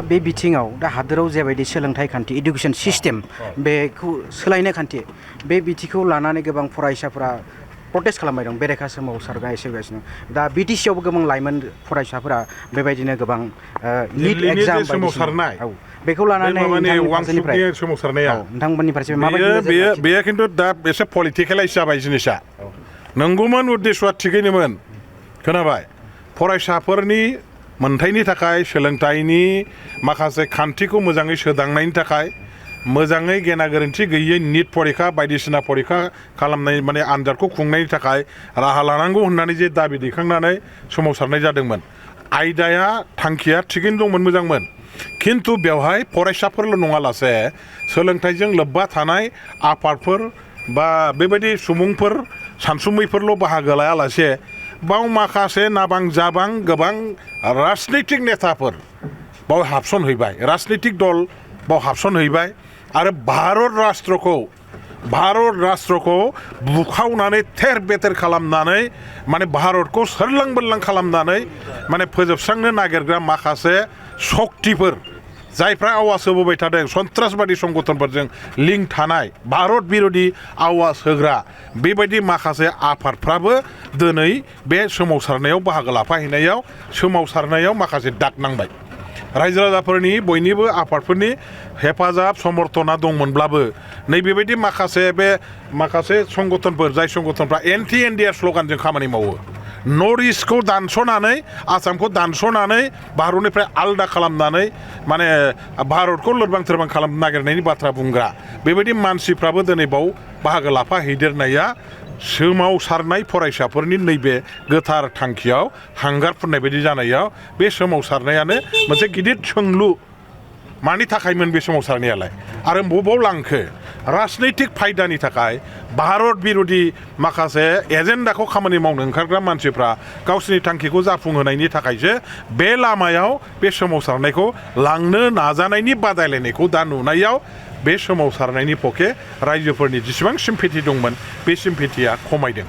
बे बिथिङाव दा हादोराव जेबायदि सोलोंथाइ खान्थि इडुकेसन सिस्टेम बेखौ सोलायनो खान्थि बे बिथिंखौ लानानै गोबां फरायसाफोरा प्रटेस्ट खालामबाय दं बेरेखा सोमावसारगासिनो दा बिटिसियावबो गोबां लाइमोन फरायसाफोरा बेबायदिनो गोबां नीट एग्जाम सोमावसारनाय बेखौ लानानै नोंथांमोननि फारसे माबायदि बेयो खिन्थु दा एसे पलिटिकेलाइज जाबाय जिनिसा नंगौमोन उद्देश्यआ थिगैनोमोन खोनाबाय फरायसाफोरनि मोनथायनि थाखाय सोलोंथाइनि माखासे खान्थिखौ मोजाङै सोदांनायनि थाखाय मोजाङै गेना गोरोन्थि गैयै नीट परीक्षा बायदिसिना परीक्षा खालामनाय माने आनजादखौ खुंनायनि थाखाय राहा लानांगौ होननानै जे दाबि दैखांनानै सोमावसारनाय जादोंमोन आयदाया थांखिया थिगैनो दंमोन मोजांमोन खिन्थु बेवहाय फरायसाफोरल' नङालासे सोलोंथाइजों लोब्बा थानाय आफादफोर बा बेबायदि सुबुंफोर सानसुमैफोरल' बाहागो लायालासे बाव माखासे नाबां जाबां गोबां राजनैतिक नेताफोर बाव हाबसनहैबाय राजनैतिक दल बाव हाबसनहैबाय आरो भारत राष्ट्रखौ बुखावनानै थेर बेथेर खालामनानै माने भारतखौ सोरलां बोरलां खालामनानै माने फोजोबस्रांनो नागिरग्रा माखासे शक्तिफोर जायफ्रा आवाज होबोबाय थादों सन्त्रासबादि संगठनफोरजों लिंक थानाय भारत बिर'धि आवाज होग्रा बेबायदि माखासे आफादफ्राबो दिनै बे सोमावसारनायाव बाहागो लाफाहैनायाव माखासे दाग नांबाय रायजो राजाफोरनि बयनिबो आफादफोरनि हेफाजाब समर्थना दंमोनब्लाबो नैबेबायदि माखासे संगठनफोर जाय संगठनफ्रा एन्टि इन्डिया स्ल'गानजों खामानि मावो नर्थ इस्टखौ दानस'नानै आसामखौ दानस'नानै भारतनिफ्राय आलदा खालामनानै माने भारतखौ लोरबां थोरबां खालामनो नागिरनायनि बाथ्रा बुंग्रा बेबायदि मानसिफ्राबो दिनै बाव बाहागो लाफाहैदेरनाया सोमावसारनाय फरायसाफोरनि नैबे गोथार थांखियाव हांगार फुननाय बायदि जानायाव बे सोमावसारनायानो मोनसे गिदिर सोंलु मानि थाखायमोन बे सोमावसारनायालाय आरो बबाव लांखो राजनैतिक फायदानि थाखाय भारत बिर'धि माखासे एजेन्डाखौ खामानि मावनो ओंखारग्रा मानसिफ्रा गावसोरनि थांखिखौ जाफुंहोनायनि थाखायसो बे लामायाव बे सोमावसारनायखौ लांनो नाजानायनि बादायलायनायखौ दा नुनायाव बे सोमावसारनायनि पके रायजोफोरनि जेसेबां सिम्पेथि दंमोन बे सिम्पेथिया खमायदों